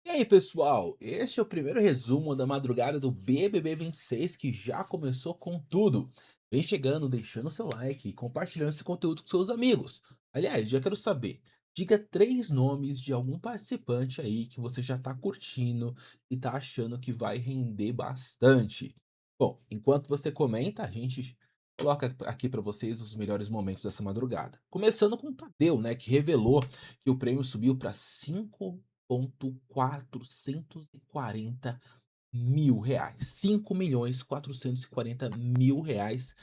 E aí, pessoal? Este é o primeiro resumo da madrugada do BBB 26 que já começou com tudo. Vem chegando, deixando seu like e compartilhando esse conteúdo com seus amigos. Aliás, já quero saber, diga 3 nomes de algum participante aí que você já tá curtindo e tá achando que vai render bastante. Bom, enquanto você comenta, a gente coloca aqui pra vocês os melhores momentos dessa madrugada. Começando com o Tadeu, né, que revelou que o prêmio subiu para 5.440.000 reais. 5.440.000 reais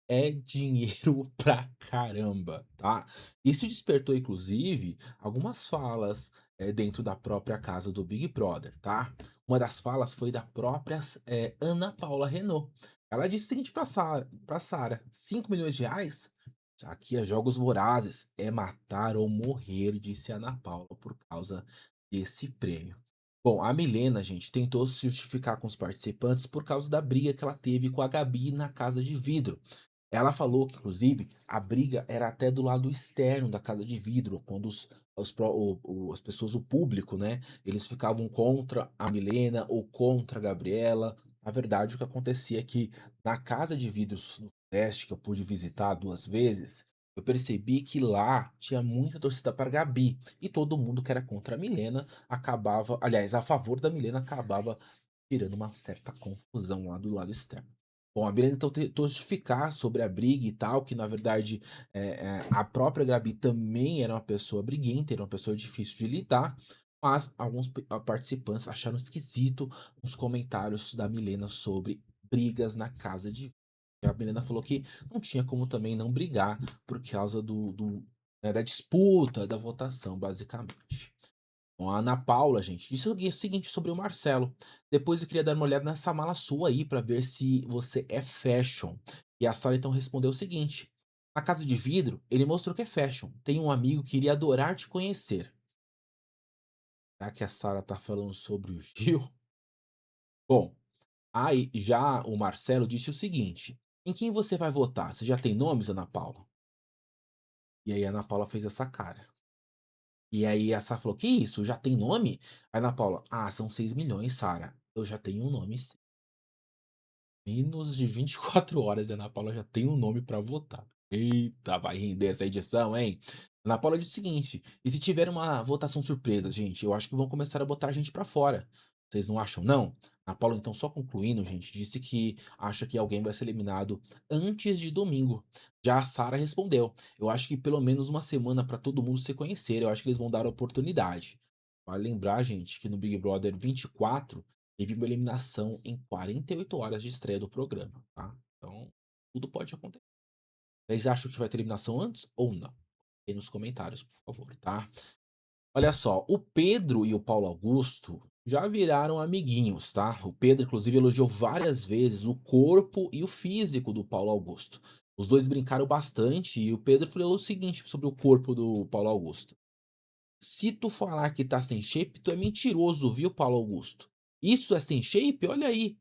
é dinheiro pra caramba, tá? Isso despertou, inclusive, algumas falas dentro da própria casa do Big Brother, tá? Uma das falas foi da própria Ana Paula Renault. Ela disse o seguinte pra Sara: 5 milhões de reais? Aqui é jogos vorazes, é matar ou morrer, disse Ana Paula por causa desse prêmio. Bom, a Milena, gente, tentou se justificar com os participantes por causa da briga que ela teve com a Gabi na casa de vidro. Ela falou que, inclusive, a briga era até do lado externo da casa de vidro, quando as pessoas, o público, né, eles ficavam contra a Milena ou contra a Gabriela. Na verdade, o que acontecia é que na casa de vidros no teste que eu pude visitar 2 vezes, eu percebi que lá tinha muita torcida para Gabi e todo mundo que era contra a Milena acabava, aliás, a favor da Milena acabava gerando uma certa confusão lá do lado externo. Bom, a Milena então tentou justificar sobre a briga e tal, que na verdade a própria Gabi também era uma pessoa briguenta, era uma pessoa difícil de lidar, mas alguns participantes acharam esquisito os comentários da Milena sobre brigas na casa de. A Milena falou que não tinha como também não brigar por causa da disputa, da votação, basicamente. Bom, a Ana Paula, gente, disse o seguinte sobre o Marcelo: "Depois eu queria dar uma olhada nessa mala sua aí pra ver se você é fashion". E a Sara então respondeu o seguinte: "Na casa de vidro, ele mostrou que é fashion. Tem um amigo que iria adorar te conhecer". Será que a Sara tá falando sobre o Gil? Bom, aí já o Marcelo disse o seguinte: "Em quem você vai votar? Você já tem nomes, Ana Paula?". E aí a Ana Paula fez essa cara. E aí a Sara falou: "Que isso, já tem nome?". Aí a Ana Paula: "Ah, são 6 milhões, Sara. Eu já tenho um nome sim". Menos de 24 horas, a Ana Paula já tem um nome pra votar. Eita, vai render essa edição, hein? Ana Paula disse o seguinte: "E se tiver uma votação surpresa, gente, eu acho que vão começar a botar a gente pra fora. Vocês não acham, não?". Ana Paula, então, só concluindo, gente, disse que acha que alguém vai ser eliminado antes de domingo. Já a Sara respondeu: "Eu acho que pelo menos uma semana pra todo mundo se conhecer. Eu acho que eles vão dar a oportunidade". Vale lembrar, gente, que no Big Brother 24 teve uma eliminação em 48 horas de estreia do programa, tá? Então, tudo pode acontecer. Vocês acham que vai ter eliminação antes ou não? Aí nos comentários, por favor, tá? Olha só, o Pedro e o Paulo Augusto já viraram amiguinhos, tá? O Pedro, inclusive, elogiou várias vezes o corpo e o físico do Paulo Augusto. Os dois brincaram bastante e o Pedro falou o seguinte sobre o corpo do Paulo Augusto: "Se tu falar que tá sem shape, tu é mentiroso, viu, Paulo Augusto? Isso é sem shape? Olha aí.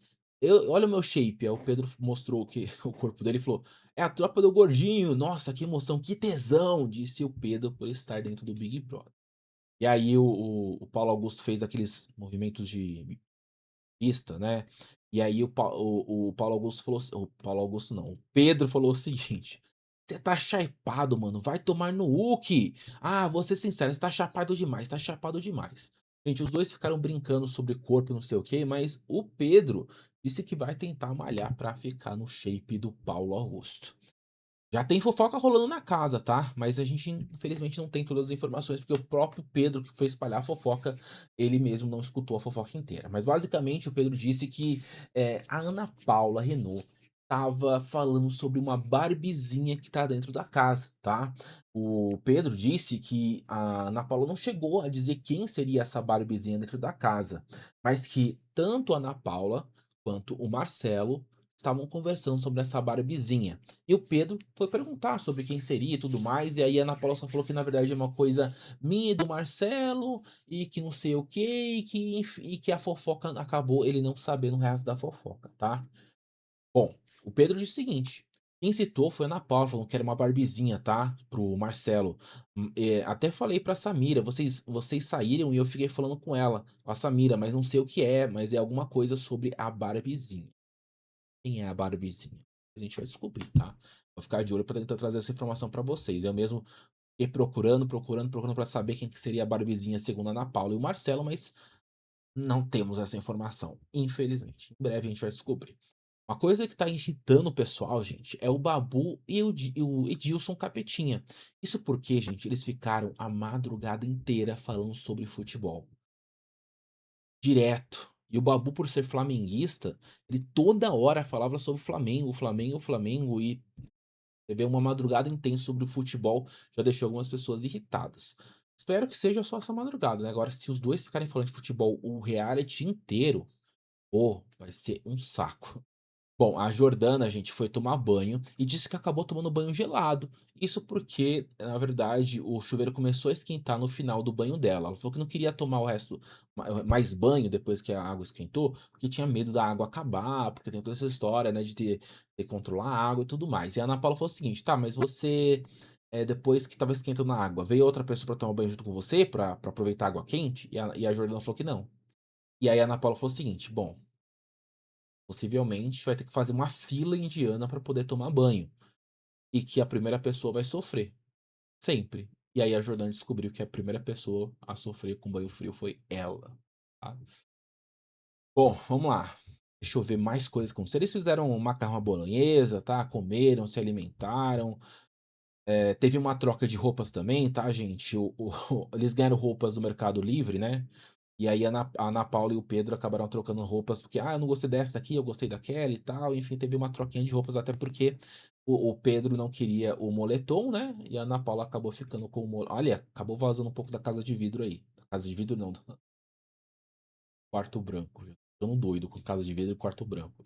Olha o meu shape". Aí o Pedro mostrou que o corpo dele e falou: "É a tropa do gordinho. Nossa, que emoção, que tesão", disse o Pedro por estar dentro do Big Brother. E aí o Paulo Augusto fez aqueles movimentos de pista, né. E aí o Paulo Augusto falou o Paulo Augusto não, o Pedro falou o seguinte: "Você tá chapado, mano, vai tomar no Hulk. Ah, vou ser sincero, você tá chapado demais, tá chapado demais". Gente, os 2 ficaram brincando sobre corpo e não sei o quê, mas o Pedro disse que vai tentar malhar pra ficar no shape do Paulo Augusto. Já tem fofoca rolando na casa, tá? Mas a gente infelizmente não tem todas as informações, porque o próprio Pedro que foi espalhar a fofoca, ele mesmo não escutou a fofoca inteira. Mas basicamente o Pedro disse que, a Ana Paula Renault estava falando sobre uma Barbiezinha que tá dentro da casa, tá? O Pedro disse que a Ana Paula não chegou a dizer quem seria essa Barbiezinha dentro da casa, mas que tanto a Ana Paula quanto o Marcelo estavam conversando sobre essa Barbiezinha. E o Pedro foi perguntar sobre quem seria e tudo mais, e aí a Ana Paula só falou que na verdade é uma coisa minha e do Marcelo, e que não sei o quê, e que e que a fofoca acabou ele não sabendo o resto da fofoca, tá. Bom, o Pedro disse o seguinte: Quem citou foi a Ana Paula, falando que era uma Barbizinha, tá, para o Marcelo. Até falei pra Samira: "Vocês saíram e eu fiquei falando com ela, com a Samira, mas não sei o que é, mas é alguma coisa sobre a Barbizinha". Quem é a Barbizinha? A gente vai descobrir, tá. Vou ficar de olho pra tentar trazer essa informação pra vocês. Eu mesmo fiquei procurando, procurando, procurando pra saber quem que seria a Barbizinha segundo a Ana Paula e o Marcelo, mas não temos essa informação, infelizmente. Em breve a gente vai descobrir. Uma coisa que tá irritando o pessoal, gente, é o Babu e o Edilson Capetinha. Isso porque, gente, eles ficaram a madrugada inteira falando sobre futebol. Direto. E o Babu, por ser flamenguista, ele toda hora falava sobre o Flamengo, o Flamengo, o Flamengo, e você vê uma madrugada intensa sobre o futebol, já deixou algumas pessoas irritadas. Espero que seja só essa madrugada, né? Agora, se os dois ficarem falando de futebol o reality inteiro, pô, vai ser um saco. Bom, a Jordana, gente, foi tomar banho e disse que acabou tomando banho gelado. Isso porque, na verdade, o chuveiro começou a esquentar no final do banho dela. Ela falou que não queria tomar o resto, mais banho depois que a água esquentou, porque tinha medo da água acabar, porque tem toda essa história, né, de ter que controlar a água e tudo mais. E a Ana Paula falou o seguinte: tá, mas você, depois que tava esquentando a água, veio outra pessoa pra tomar banho junto com você, pra aproveitar a água quente? E a Jordana falou que não. E aí a Ana Paula falou o seguinte: bom. Possivelmente vai ter que fazer uma fila indiana para poder tomar banho. E que a primeira pessoa vai sofrer. Sempre. E aí a Jordana descobriu que a primeira pessoa a sofrer com banho frio foi ela. Tá? Bom, vamos lá. Deixa eu ver mais coisas com eles fizeram macarrão à bolonhesa, tá? Comeram, se alimentaram. Teve uma troca de roupas também, tá, gente? Eles ganharam roupas do Mercado Livre, né? E aí a Ana Paula e o Pedro acabaram trocando roupas, porque, eu não gostei dessa aqui, eu gostei daquela e tal. Enfim, teve uma troquinha de roupas, até porque o Pedro não queria o moletom, né? E a Ana Paula acabou ficando com o moletom. Olha, acabou vazando um pouco da casa de vidro aí. Da casa de vidro não, do quarto branco. Ficando doido com casa de vidro e quarto branco.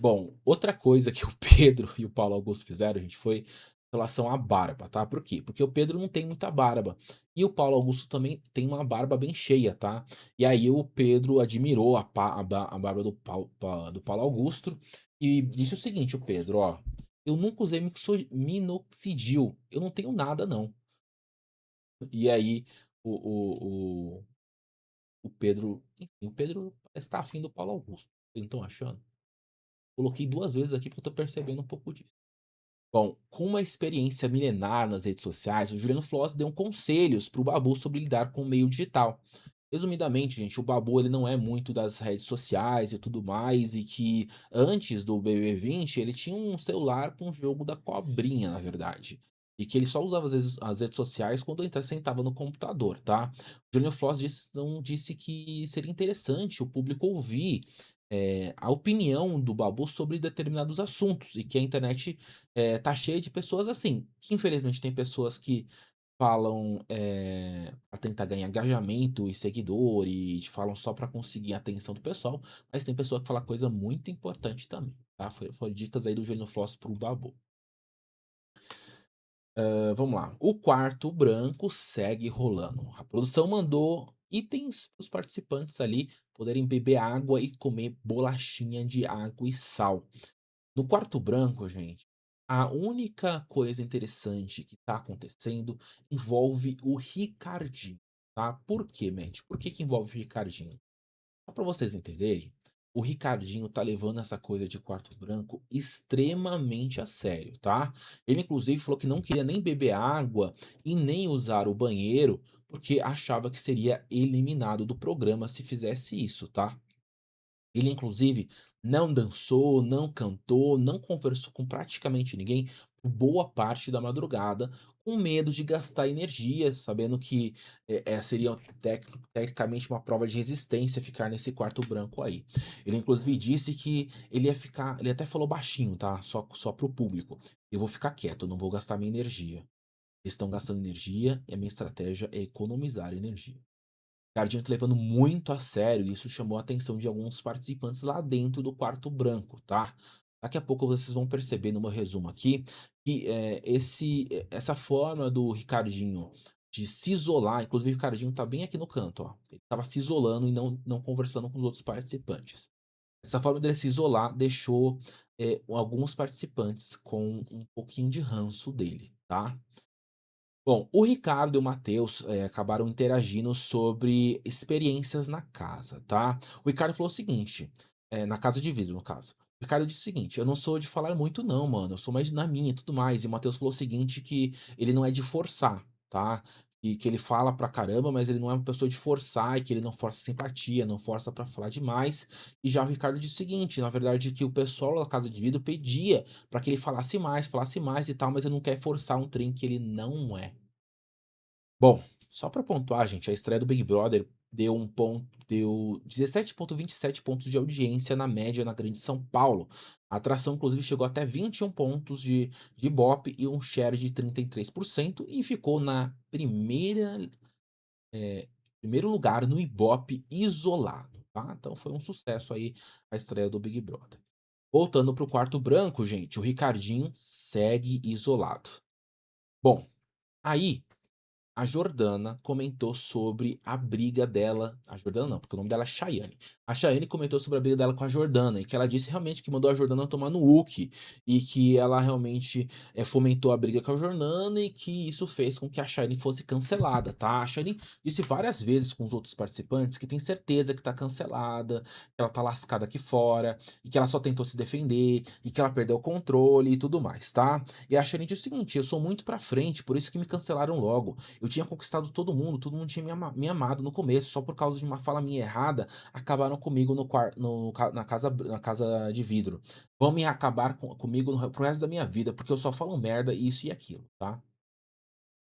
Bom, outra coisa que o Pedro e o Paulo Augusto fizeram, gente, foi em relação à barba, tá? Por quê? Porque o Pedro não tem muita barba. E o Paulo Augusto também tem uma barba bem cheia, tá? E aí o Pedro admirou a barba do Paulo Augusto e disse o seguinte, o Pedro, ó: eu nunca usei minoxidil, eu não tenho nada, não. E aí o, o, o, o Pedro, enfim, o Pedro está afim do Paulo Augusto. Vocês não estão achando? Coloquei 2 vezes aqui porque eu tô percebendo um pouco disso. Bom, com uma experiência milenar nas redes sociais, o Juliano Floss deu conselhos para o Babu sobre lidar com o meio digital. Resumidamente, gente, o Babu ele não é muito das redes sociais e tudo mais, e que antes do BB20 ele tinha um celular com o jogo da cobrinha, na verdade. E que ele só usava às vezes as redes sociais quando ele sentava no computador, tá? O Juliano Floss disse que seria interessante o público ouvir a opinião do Babu sobre determinados assuntos, e que a internet tá cheia de pessoas assim, que infelizmente tem pessoas que falam, pra tentar ganhar engajamento e seguidor e falam só pra conseguir a atenção do pessoal, mas tem pessoa que fala coisa muito importante também, tá? Foram dicas aí do Júnior Floss para o Babu. Vamos lá. O quarto branco segue rolando. A produção mandou itens para os participantes ali poderem beber água e comer bolachinha de água e sal. No quarto branco, gente, a única coisa interessante que tá acontecendo envolve o Ricardinho, tá? Por quê, Matt? Por que envolve o Ricardinho? Só pra vocês entenderem, o Ricardinho tá levando essa coisa de quarto branco extremamente a sério, tá? Ele inclusive falou que não queria nem beber água e nem usar o banheiro, porque achava que seria eliminado do programa se fizesse isso, tá? Ele inclusive não dançou, não cantou, não conversou com praticamente ninguém por boa parte da madrugada, com medo de gastar energia, sabendo que seria tecnicamente uma prova de resistência ficar nesse quarto branco aí. Ele inclusive disse que ele ia ficar, ele até falou baixinho, tá? Só pro público. Eu vou ficar quieto, eu não vou gastar minha energia. Eles estão gastando energia e a minha estratégia é economizar energia. Guardião tá levando muito a sério e isso chamou a atenção de alguns participantes lá dentro do quarto branco, tá? Daqui a pouco vocês vão perceber no meu resumo aqui que essa forma do Ricardinho de se isolar, inclusive o Ricardinho tá bem aqui no canto, ó. Ele tava se isolando e não conversando com os outros participantes. Essa forma dele se isolar deixou, alguns participantes com um pouquinho de ranço dele, tá. Bom, o Ricardo e o Matheus, acabaram interagindo sobre experiências na casa, tá. O Ricardo falou o seguinte, na casa de vidro, no caso. O Ricardo disse o seguinte: "Eu não sou de falar muito não, mano, eu sou mais na minha e tudo mais". E o Matheus falou o seguinte, que ele não é de forçar, tá. E que ele fala pra caramba, mas ele não é uma pessoa de forçar e que ele não força simpatia, não força pra falar demais. E já o Ricardo disse o seguinte, na verdade, que o pessoal da casa de vidro pedia pra que ele falasse mais e tal, mas ele não quer forçar um trem que ele não é. Bom, só pra pontuar, gente, a estreia do Big Brother deu 17,27 pontos de audiência na média na Grande São Paulo. A atração, inclusive, chegou até 21 pontos de Ibope e um share de 33% e ficou na primeiro lugar no Ibope isolado, tá. Então foi um sucesso aí a estreia do Big Brother. Voltando para o quarto branco, gente, o Ricardinho segue isolado. Bom, aí a Jordana comentou sobre a briga dela, a Jordana não, porque o nome dela é Chayane. A Chayane comentou sobre a briga dela com a Jordana, e que ela disse realmente que mandou a Jordana tomar no Uke, e que ela realmente, fomentou a briga com a Jordana e que isso fez com que a Chayane fosse cancelada, tá. A Chayane disse várias vezes com os outros participantes que tem certeza que tá cancelada, que ela tá lascada aqui fora, e que ela só tentou se defender, e que ela perdeu o controle e tudo mais, tá. E a Chayane disse o seguinte: "Eu sou muito pra frente, por isso que me cancelaram logo. Eu tinha conquistado todo mundo tinha me amado no começo, só por causa de uma fala minha errada, acabaram comigo no quar no ca na casa de vidro. Vão me acabar comigo para resto da minha vida, porque eu só falo merda, isso e aquilo, tá".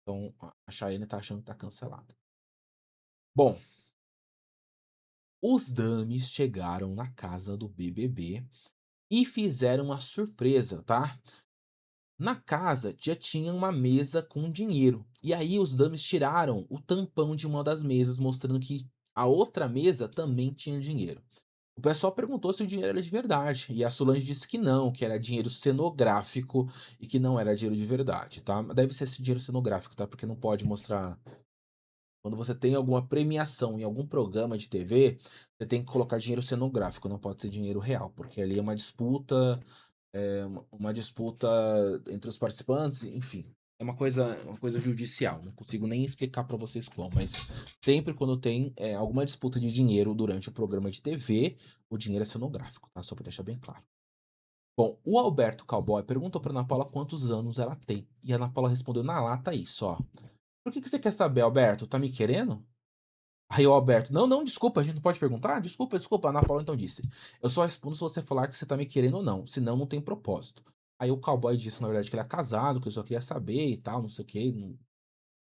Então a Chayane tá achando que tá cancelada. Bom, os Dames chegaram na casa do BBB e fizeram uma surpresa, tá. Na casa já tinha uma mesa com dinheiro, e aí os dames tiraram o tampão de uma das mesas, mostrando que a outra mesa também tinha dinheiro. O pessoal perguntou se o dinheiro era de verdade, e a Solange disse que não, que era dinheiro cenográfico e que não era dinheiro de verdade, tá. Deve ser esse dinheiro cenográfico, tá, porque não pode mostrar quando você tem alguma premiação em algum programa de TV, você tem que colocar dinheiro cenográfico, não pode ser dinheiro real, porque ali é uma disputa, uma disputa entre os participantes, enfim, é uma coisa judicial, não consigo nem explicar para vocês como, mas sempre quando tem, alguma disputa de dinheiro durante o programa de TV, o dinheiro é cenográfico, tá, só para deixar bem claro. Bom, o Alberto Cowboy perguntou pra Ana Paula quantos anos ela tem, e a Ana Paula respondeu na lata isso, ó: "Por que você quer saber, Alberto? Tá me querendo?" Aí o Alberto: "Não, não, desculpa, a gente não pode perguntar? Desculpa, desculpa". A Ana Paula então disse: "Eu só respondo se você falar que você tá me querendo ou não, senão não tem propósito". Aí o cowboy disse, na verdade, que ele é casado, que ele só queria saber e tal, não sei o quê,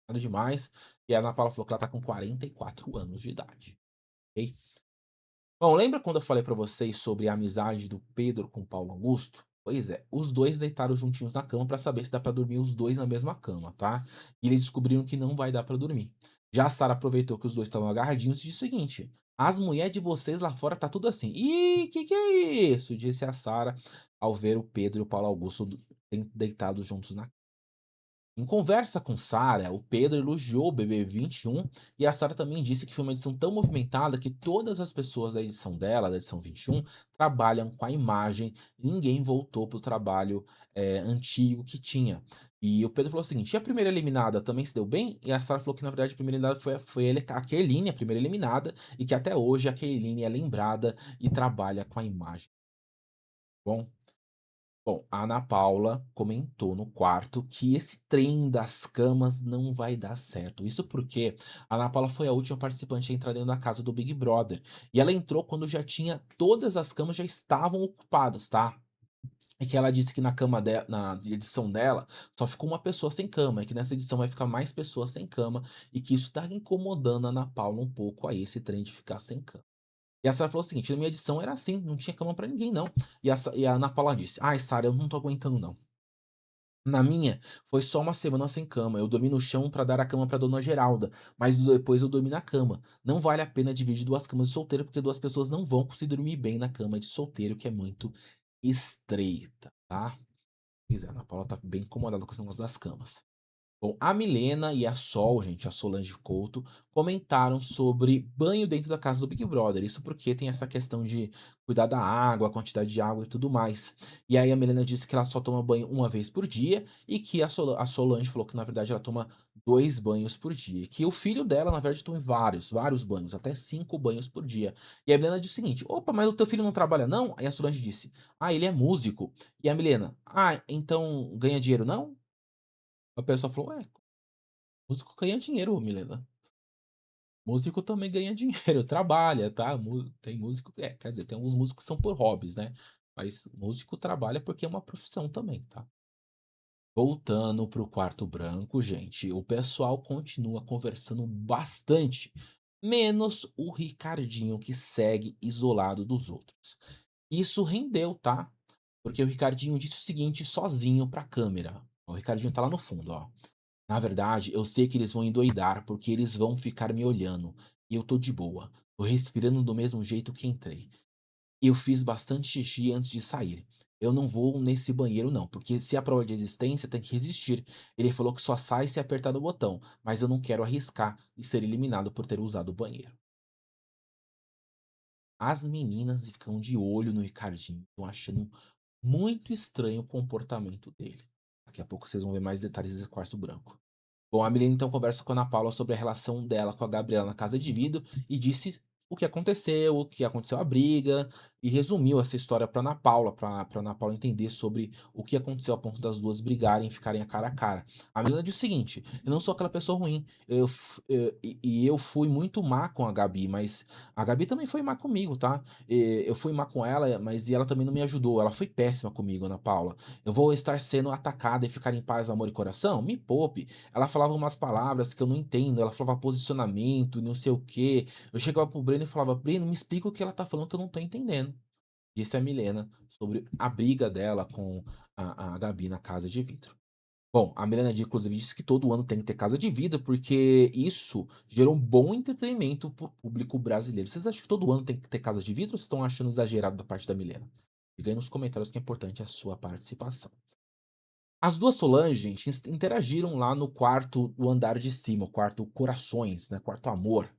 nada demais. E a Ana Paula falou que ela tá com 44 anos de idade, ok. Bom, lembra quando eu falei pra vocês sobre a amizade do Pedro com o Paulo Augusto? Pois é, os 2 deitaram juntinhos na cama pra saber se dá pra dormir os 2 na mesma cama, tá. E eles descobriram que não vai dar pra dormir. Já a Sara aproveitou que os 2 estavam agarradinhos e disse o seguinte: "As mulher de vocês lá fora tá tudo assim". "Ih, que é isso?", disse a Sara ao ver o Pedro e o Paulo Augusto deitados juntos na. Em conversa com Sara, o Pedro elogiou o BB 21 e a Sara também disse que foi uma edição tão movimentada que todas as pessoas da edição dela, da edição 21, trabalham com a imagem, ninguém voltou para o trabalho, antigo que tinha. E o Pedro falou o seguinte: "E a primeira eliminada também se deu bem?" E a Sara falou que na verdade a primeira eliminada foi a Kerline, a primeira eliminada, e que até hoje a Kerline é lembrada e trabalha com a imagem. Bom, Bom, a Ana Paula comentou no quarto que esse trem das camas não vai dar certo. Isso porque a Ana Paula foi a última participante a entrar dentro da casa do Big Brother. E ela entrou quando já tinha todas as camas já estavam ocupadas, tá? E que ela disse que na cama na edição dela só ficou uma pessoa sem cama, e que nessa edição vai ficar mais pessoas sem cama, e que isso tá incomodando a Ana Paula um pouco aí, esse trem de ficar sem cama. E a Sarah falou o seguinte: "Na minha edição era assim, não tinha cama pra ninguém não". E a Ana Paula disse: "Ai, Sarah, eu não tô aguentando não. Na minha, foi só uma semana sem cama, eu dormi no chão pra dar a cama pra dona Geralda, mas depois eu dormi na cama. Não vale a pena dividir 2 camas de solteiro, porque 2 pessoas não vão conseguir dormir bem na cama de solteiro, que é muito estreita", tá. Pois é, a Ana Paula tá bem incomodada com esse negócio das camas. Bom, a Milena e a Sol, gente, a Solange Couto, comentaram sobre banho dentro da casa do Big Brother. Isso porque tem essa questão de cuidar da água, a quantidade de água e tudo mais. E aí a Milena disse que ela só toma banho uma vez por dia e que a Solange falou que na verdade ela toma 2 banhos por dia. E que o filho dela, na verdade, toma vários banhos, até 5 banhos por dia. E a Milena disse o seguinte: opa, mas o teu filho não trabalha, não? Aí a Solange disse: ah, ele é músico. E a Milena: ah, então ganha dinheiro, não? A pessoa falou: ué, músico ganha dinheiro, Milena. Músico também ganha dinheiro, trabalha, tá? Tem músico, quer dizer, tem alguns músicos que são por hobbies, né? Mas músico trabalha porque é uma profissão também, tá? Voltando pro quarto branco, gente, o pessoal continua conversando bastante, menos o Ricardinho que segue isolado dos outros. Isso rendeu, tá? Porque o Ricardinho disse o seguinte sozinho pra câmera. O Ricardinho tá lá no fundo, ó. Na verdade, eu sei que eles vão endoidar, porque eles vão ficar me olhando. E eu tô de boa. Tô respirando do mesmo jeito que entrei. Eu fiz bastante xixi antes de sair. Eu não vou nesse banheiro, não, porque se a prova de existência tem que resistir. Ele falou que só sai se apertar no botão, mas eu não quero arriscar e ser eliminado por ter usado o banheiro. As meninas ficam de olho no Ricardinho, estão achando muito estranho o comportamento dele. Daqui a pouco vocês vão ver mais detalhes desse quarto branco. Bom, a Milena então conversa com a Ana Paula sobre a relação dela com a Gabriela na casa de vidro e disse o que aconteceu a briga, e resumiu essa história para Ana Paula, para Ana Paula entender sobre o que aconteceu a ponto das duas brigarem e ficarem a cara a cara. A Milena disse o seguinte: eu não sou aquela pessoa ruim, e eu fui muito má com a Gabi, mas a Gabi também foi má comigo, tá? Eu fui má com ela, mas ela também não me ajudou, ela foi péssima comigo, Ana Paula. Eu vou estar sendo atacada e ficar em paz, amor e coração? Me poupe. Ela falava umas palavras que eu não entendo, ela falava posicionamento, não sei o quê. Eu chegava pro Breno e falava: Breno, me explica o que ela tá falando que eu não tô entendendo. Disse a Milena sobre a briga dela com a Gabi na casa de vidro. Bom, a Milena inclusive disse que todo ano tem que ter casa de vidro, porque isso gerou um bom entretenimento pro público brasileiro. Vocês acham que todo ano tem que ter casa de vidro ou vocês estão achando exagerado da parte da Milena? Diga aí nos comentários que é importante a sua participação. As duas Solange, gente, interagiram lá no quarto, o andar de cima, o quarto Corações, né, quarto Amor.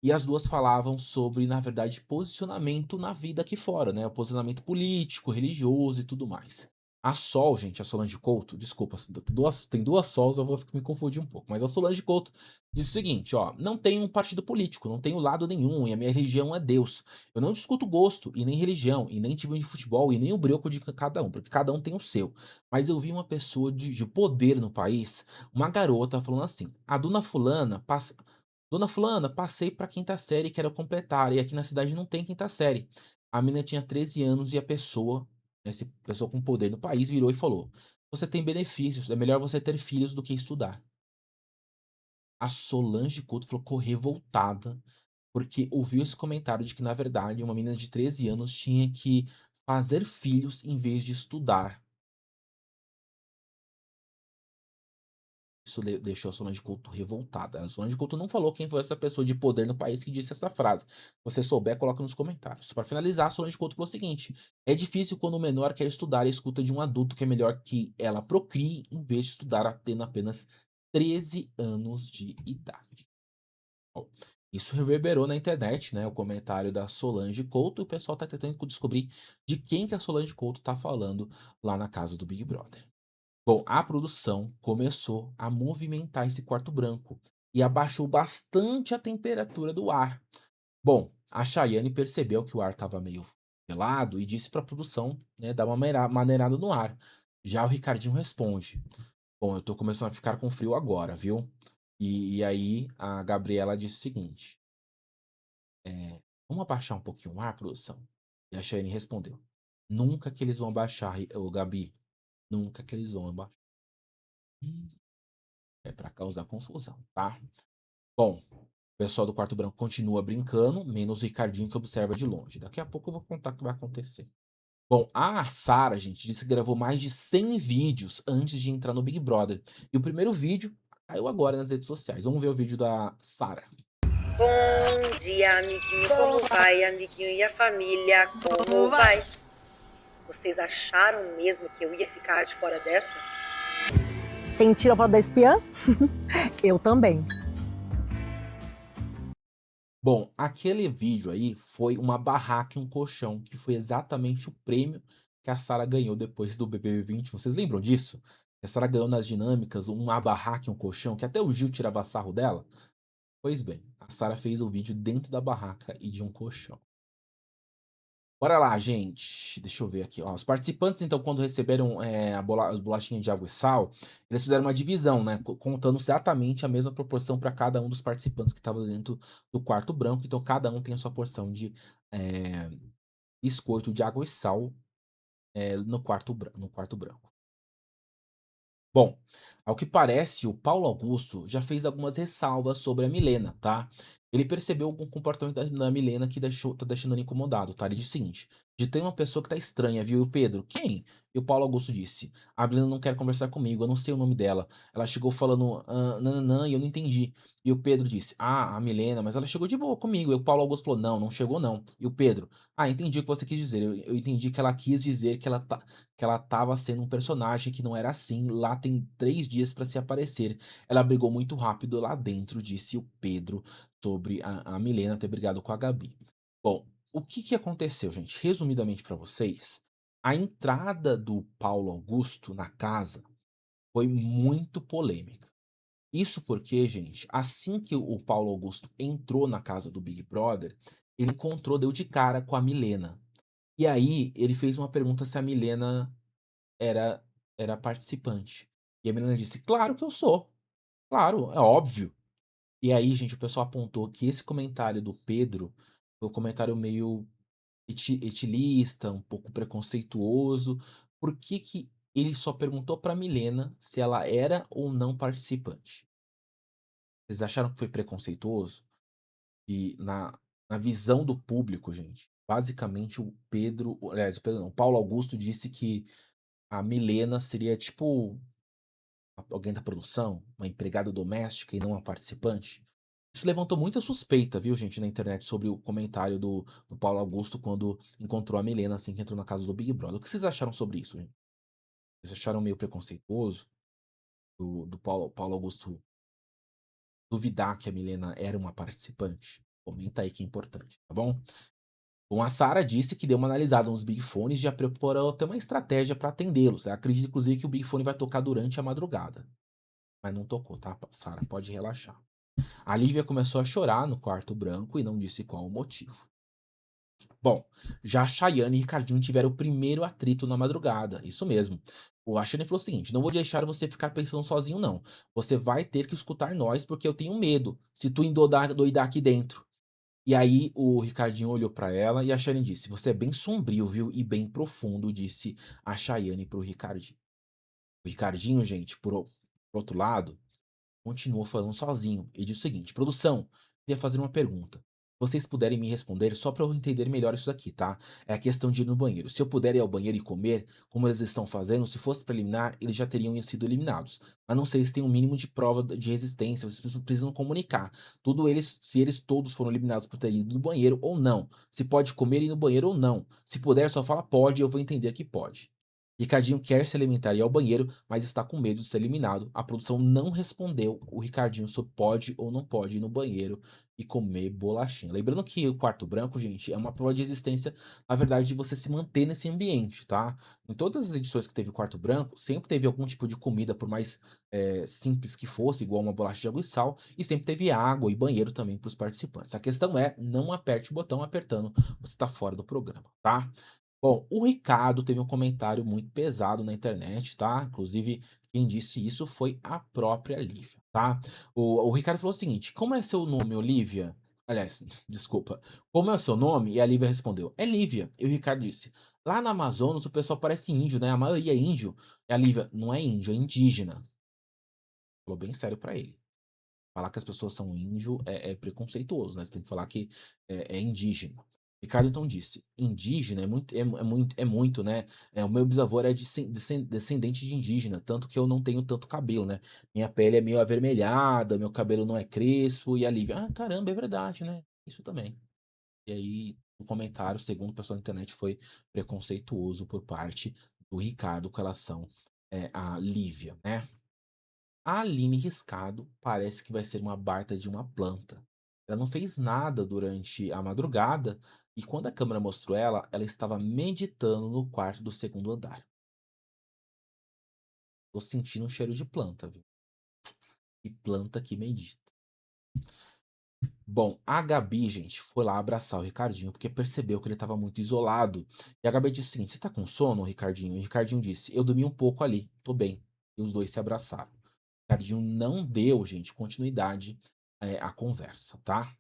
E as duas falavam sobre, na verdade, posicionamento na vida aqui fora, né? O posicionamento político, religioso e tudo mais. A Sol, gente, a Solange Couto, desculpa, tem duas Sols, eu vou me confundir um pouco, mas a Solange Couto diz o seguinte, ó: não tenho um partido político, não tenho lado nenhum, e a minha religião é Deus. Eu não discuto gosto, e nem religião, e nem time de futebol, e nem o brioco de cada um, porque cada um tem o seu. Mas eu vi uma pessoa de poder no país, uma garota falando assim: a dona Fulana passa. Dona Fulana, passei pra quinta série e quero completar. E aqui na cidade não tem quinta série. A menina tinha 13 anos e a pessoa, essa pessoa com poder no país, virou e falou: você tem benefícios, é melhor você ter filhos do que estudar. A Solange Couto ficou revoltada porque ouviu esse comentário de que, na verdade, uma menina de 13 anos tinha que fazer filhos em vez de estudar. Isso deixou a Solange Couto revoltada. A Solange Couto não falou quem foi essa pessoa de poder no país que disse essa frase. Se você souber, coloca nos comentários. Para finalizar, a Solange Couto falou o seguinte: é difícil quando o menor quer estudar e escuta de um adulto que é melhor que ela procrie em vez de estudar tendo apenas 13 anos de idade. Bom, isso reverberou na internet, né? O comentário da Solange Couto. E o pessoal tá tentando descobrir de quem que a Solange Couto tá falando lá na casa do Big Brother. Bom, a produção começou a movimentar esse quarto branco e abaixou bastante a temperatura do ar. Bom, a Chayane percebeu que o ar estava meio gelado e disse para a produção, né, dar uma maneirada no ar. Já o Ricardinho responde: bom, eu tô começando a ficar com frio agora, viu? E aí a Gabriela disse o seguinte: vamos abaixar um pouquinho o ar, produção? E a Chayane respondeu: nunca que eles vão abaixar, o Gabi. Nunca que eles vão abaixar. É para causar confusão, tá? Bom, o pessoal do quarto branco continua brincando, menos o Ricardinho que observa de longe. Daqui a pouco eu vou contar o que vai acontecer. Bom, a Sarah, gente, disse que gravou mais de 100 vídeos antes de entrar no Big Brother. E o primeiro vídeo caiu agora nas redes sociais. Vamos ver o vídeo da Sarah. Bom dia, amiguinho. Como vai, amiguinho? E a família? Como vai? Vocês acharam mesmo que eu ia ficar de fora dessa? Sentiram a voz da espiã? Eu também. Bom, aquele vídeo aí foi uma barraca e um colchão, que foi exatamente o prêmio que a Sarah ganhou depois do BBB 20. Vocês lembram disso? A Sarah ganhou nas dinâmicas uma barraca e um colchão, que até o Gil tirava sarro dela. Pois bem, a Sarah fez o vídeo dentro da barraca e de um colchão. Bora lá, gente. Deixa eu ver aqui, ó. Os participantes, então, quando receberam as bolachinhas de água e sal, eles fizeram uma divisão, né? Contando exatamente a mesma proporção para cada um dos participantes que estavam dentro do quarto branco. Então, cada um tem a sua porção de eh, biscoito de água e sal no quarto branco. Bom, ao que parece, o Paulo Augusto já fez algumas ressalvas sobre a Milena, tá? Ele percebeu algum comportamento da Milena que tá deixando ele incomodado, tá? Ele disse o seguinte: de tem uma pessoa que tá estranha, viu? E o Pedro, quem? E o Paulo Augusto disse: a Milena não quer conversar comigo, eu não sei o nome dela. Ela chegou falando nananã e eu não entendi. E o Pedro disse: ah, a Milena, mas ela chegou de boa comigo. E o Paulo Augusto falou: não, não chegou não. E o Pedro: ah, entendi o que você quis dizer. Eu entendi que ela quis dizer que ela estava sendo um personagem que não era assim. Lá tem 3 dias para se aparecer. Ela brigou muito rápido lá dentro, disse o Pedro sobre a Milena ter brigado com a Gabi. Bom, o que que aconteceu, gente? Resumidamente para vocês, a entrada do Paulo Augusto na casa foi muito polêmica. Isso porque, gente, assim que o Paulo Augusto entrou na casa do Big Brother, ele encontrou, deu de cara com a Milena. E aí ele fez uma pergunta se a Milena era era participante. E a menina disse: "Claro que eu sou. Claro, é óbvio". E aí, gente, o pessoal apontou que esse comentário do Pedro foi um comentário meio etilista, um pouco preconceituoso. Por que que ele só perguntou pra Milena se ela era ou não participante? Vocês acharam que foi preconceituoso? E na visão do público, gente, basicamente aliás, o Pedro não, o Paulo Augusto disse que a Milena seria tipo alguém da produção, uma empregada doméstica e não uma participante. Isso levantou muita suspeita, viu, gente, na internet sobre o comentário do Paulo Augusto quando encontrou a Milena assim que entrou na casa do Big Brother. O que vocês acharam sobre isso, gente? Vocês acharam meio preconceituoso do Paulo Augusto duvidar que a Milena era uma participante? Comenta aí que é importante, tá bom? Bom, a Sarah disse que deu uma analisada nos Big Fones e já preparou até uma estratégia para atendê-los. Acredita, inclusive, que o Big Fone vai tocar durante a madrugada. Mas não tocou, tá, Sarah? Pode relaxar. A Lívia começou a chorar no quarto branco e não disse qual o motivo. Bom, já a Chayane e Ricardinho tiveram o primeiro atrito na madrugada. Isso mesmo. A Chayane falou o seguinte: não vou deixar você ficar pensando sozinho, não. Você vai ter que escutar nós, porque eu tenho medo se tu doidar aqui dentro. E aí o Ricardinho olhou pra ela e a Chayane disse: você é bem sombrio, viu? E bem profundo, disse a Chayane pro Ricardinho. O Ricardinho, gente, por outro lado, continuou falando sozinho e disse o seguinte: produção, queria fazer uma pergunta. Vocês puderem me responder só para eu entender melhor isso daqui, tá? É a questão de ir no banheiro. Se eu puder ir ao banheiro e comer, como eles estão fazendo, se fosse pra eliminar, eles já teriam sido eliminados. Mas não sei se tem um mínimo de prova de resistência, vocês precisam comunicar. Se eles todos foram eliminados por terem ido no banheiro ou não. Se pode comer e ir no banheiro ou não. Se puder, só fala pode e eu vou entender que pode. Ricardinho quer se alimentar e ir ao banheiro, mas está com medo de ser eliminado. A produção não respondeu o Ricardinho sobre pode ou não pode ir no banheiro e comer bolachinha. Lembrando que o quarto branco, gente, é uma prova de existência, na verdade, de você se manter nesse ambiente, tá? Em todas as edições que teve o quarto branco, sempre teve algum tipo de comida, por mais simples que fosse, igual uma bolacha de água e sal, e sempre teve água e banheiro também para os participantes. A questão é, não aperte o botão apertando, você está fora do programa, tá? Bom, o Ricardo teve um comentário muito pesado na internet, tá? Inclusive, quem disse isso foi a própria Lívia, tá? O Ricardo falou o seguinte: como é seu nome, Olivia? Aliás, desculpa. Como é o seu nome? E a Lívia respondeu: é Lívia. E o Ricardo disse: lá na Amazonas o pessoal parece índio, né? A maioria é índio. E a Lívia: não é índio, é indígena. Falou bem sério pra ele. Falar que as pessoas são índio é preconceituoso, né? Você tem que falar que é indígena. Ricardo então disse: indígena é muito, né? O meu bisavô era descendente de indígena, tanto que eu não tenho tanto cabelo, né? Minha pele é meio avermelhada, meu cabelo não é crespo. E a Lívia: ah, caramba, é verdade, né? Isso também. E aí, o comentário, segundo o pessoal da internet, foi preconceituoso por parte do Ricardo com relação à Lívia, né? A Aline Riscado parece que vai ser uma baita de uma planta. Ela não fez nada durante a madrugada e quando a câmera mostrou ela, ela estava meditando no quarto do segundo andar. Tô sentindo um cheiro de planta, viu? E planta que medita. Bom, a Gabi, gente, foi lá abraçar o Ricardinho porque percebeu que ele estava muito isolado. E a Gabi disse o seguinte: Você tá com sono, Ricardinho? E o Ricardinho disse: Eu dormi um pouco ali, tô bem. E os dois se abraçaram. O Ricardinho não deu, gente, continuidade à conversa, tá?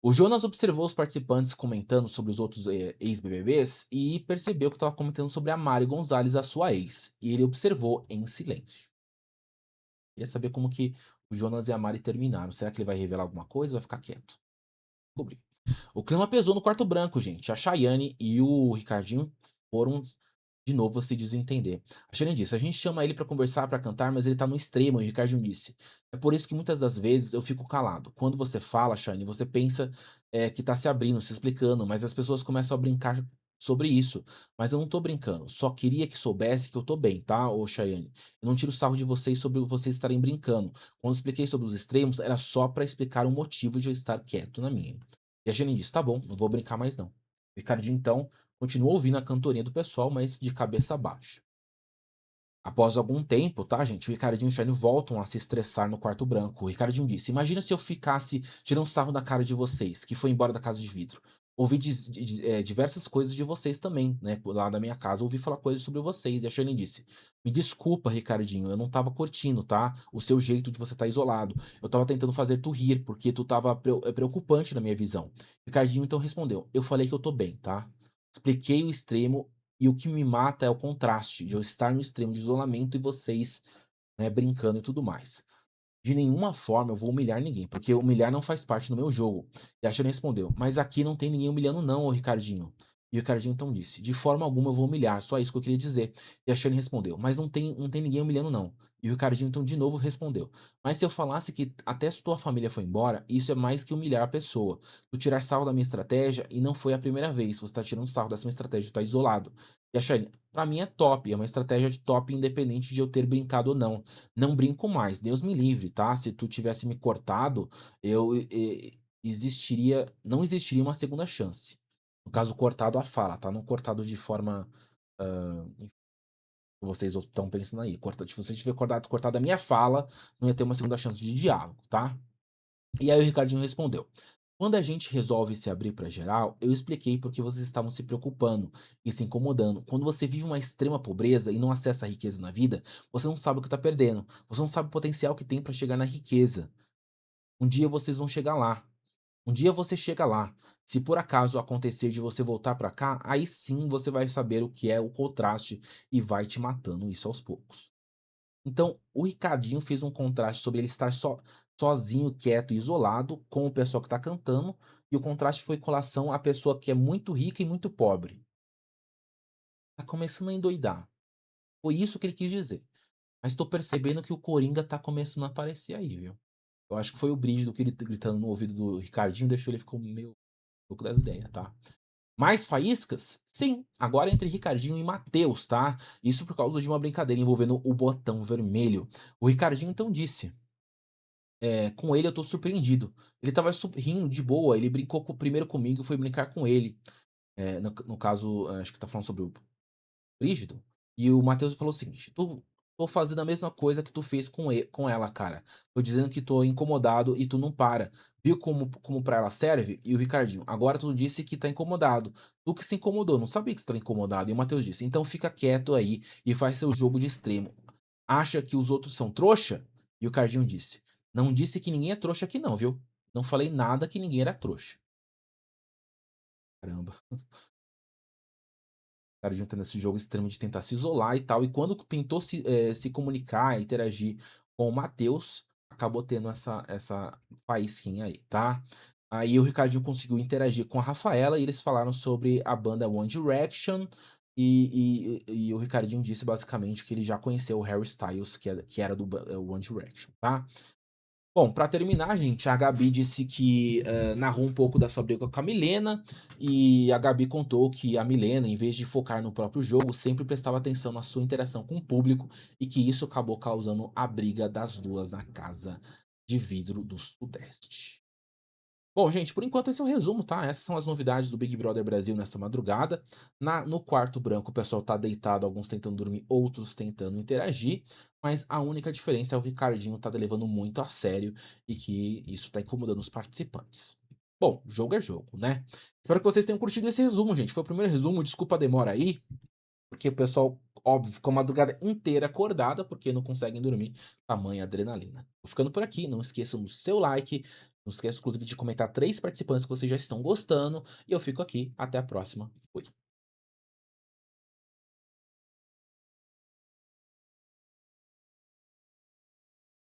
O Jonas observou os participantes comentando sobre os outros ex-BBBs e percebeu que estava comentando sobre a Mari Gonzalez, a sua ex. E ele observou em silêncio. Queria saber como que o Jonas e a Mari terminaram. Será que ele vai revelar alguma coisa ou vai ficar quieto? Descobri. O clima pesou no quarto branco, gente. A Chayane e o Ricardinho foram de novo se desentender. A Chayane disse: A gente chama ele pra conversar, pra cantar, mas ele tá no extremo. E o Ricardinho disse: É por isso que muitas das vezes eu fico calado. Quando você fala, Chayane, você pensa que tá se abrindo, se explicando, mas as pessoas começam a brincar sobre isso. Mas eu não tô brincando. Só queria que soubesse que eu tô bem, tá, ô Chayane? Eu não tiro sarro de vocês sobre vocês estarem brincando. Quando eu expliquei sobre os extremos, era só pra explicar o motivo de eu estar quieto na minha. E a Janine disse: Tá bom, não vou brincar mais não. O Ricardinho, então, continuou ouvindo a cantorinha do pessoal, mas de cabeça baixa. Após algum tempo, tá, gente? O Ricardinho e o Shine voltam a se estressar no quarto branco. O Ricardinho disse: Imagina se eu ficasse tirando sarro da cara de vocês, que foi embora da casa de vidro. Ouvi diversas coisas de vocês também, né? Lá da minha casa, ouvi falar coisas sobre vocês. E a Shane disse: Me desculpa, Ricardinho, eu não tava curtindo, tá? O seu jeito de você estar isolado. Eu tava tentando fazer tu rir, porque tu tava preocupante na minha visão. Ricardinho então respondeu: Eu falei que eu tô bem, tá? Expliquei o extremo e o que me mata é o contraste de eu estar no extremo de isolamento e vocês, né, brincando e tudo mais. De nenhuma forma eu vou humilhar ninguém, porque humilhar não faz parte do meu jogo. E a Shane respondeu: Mas aqui não tem ninguém humilhando, não, ô Ricardinho. E o Ricardinho então disse: De forma alguma eu vou humilhar, só isso que eu queria dizer. E a Shane respondeu: Mas não tem ninguém humilhando, não. E o Ricardinho então de novo respondeu: Mas se eu falasse que até se tua família foi embora, isso é mais que humilhar a pessoa. Tu tirar sarro da minha estratégia e não foi a primeira vez. Você tá tirando sarro dessa minha estratégia, tu tá isolado. E a Shane: Pra mim é top, é uma estratégia de top, independente de eu ter brincado ou não. Não brinco mais, Deus me livre, tá? Se tu tivesse me cortado, não existiria uma segunda chance. No caso, cortado a fala, tá? Não cortado de forma, enfim, vocês estão pensando aí. Se você tiver cortado a minha fala, não ia ter uma segunda chance de diálogo, tá? E aí o Ricardinho respondeu: Quando a gente resolve se abrir para geral, eu expliquei porque vocês estavam se preocupando e se incomodando. Quando você vive uma extrema pobreza e não acessa a riqueza na vida, você não sabe o que está perdendo. Você não sabe o potencial que tem para chegar na riqueza. Um dia vocês vão chegar lá. Um dia você chega lá. Se por acaso acontecer de você voltar para cá, aí sim você vai saber o que é o contraste e vai te matando isso aos poucos. Então, o Ricardinho fez um contraste sobre ele estar sozinho, quieto e isolado, com o pessoal que está cantando, e o contraste foi com relação à pessoa que é muito rica e muito pobre. Tá começando a endoidar. Foi isso que ele quis dizer. Mas tô percebendo que o Coringa tá começando a aparecer aí, viu? Eu acho que foi o Brígido que ele gritando no ouvido do Ricardinho, deixou ele ficar meio louco das ideias, tá? Mais faíscas? Sim, agora entre Ricardinho e Matheus, tá? Isso por causa de uma brincadeira envolvendo o botão vermelho. O Ricardinho então disse: com ele eu tô surpreendido. Ele estava rindo de boa, ele brincou primeiro comigo e foi brincar com ele. No caso, acho que tá falando sobre o Brígido. E o Matheus falou o seguinte: tô fazendo a mesma coisa que tu fez com ela, cara. Tô dizendo que tô incomodado e tu não para. Viu como pra ela serve? E o Ricardinho: Agora tu disse que tá incomodado. Tu que se incomodou, não sabia que você tava incomodado. E o Matheus disse: Então fica quieto aí e faz seu jogo de extremo. Acha que os outros são trouxa? E o Cardinho disse: Não disse que ninguém é trouxa aqui não, viu? Não falei nada que ninguém era trouxa. Caramba. O Cardinho tá nesse jogo extremo de tentar se isolar e tal. E quando tentou se comunicar, interagir com o Matheus, acabou tendo essa faísquinha aí, tá? Aí o Ricardinho conseguiu interagir com a Rafaela e eles falaram sobre a banda One Direction. E o Ricardinho disse basicamente que ele já conheceu o Harry Styles, que era do One Direction, tá? Bom, pra terminar, gente, a Gabi disse que, narrou um pouco da sua briga com a Milena, e a Gabi contou que a Milena, em vez de focar no próprio jogo, sempre prestava atenção na sua interação com o público, e que isso acabou causando a briga das duas na casa de vidro do Sudeste. Bom, gente, por enquanto esse é o resumo, tá? Essas são as novidades do Big Brother Brasil nesta madrugada. No quarto branco, o pessoal tá deitado, alguns tentando dormir, outros tentando interagir. Mas a única diferença é o Ricardinho tá levando muito a sério e que isso tá incomodando os participantes. Bom, jogo é jogo, né? Espero que vocês tenham curtido esse resumo, gente. Foi o primeiro resumo, desculpa a demora aí, porque o pessoal, óbvio, ficou a madrugada inteira acordada porque não conseguem dormir, tamanha adrenalina. Vou ficando por aqui, não esqueçam do seu like, não esqueça inclusive de comentar 3 participantes que vocês já estão gostando, e eu fico aqui, até a próxima, fui.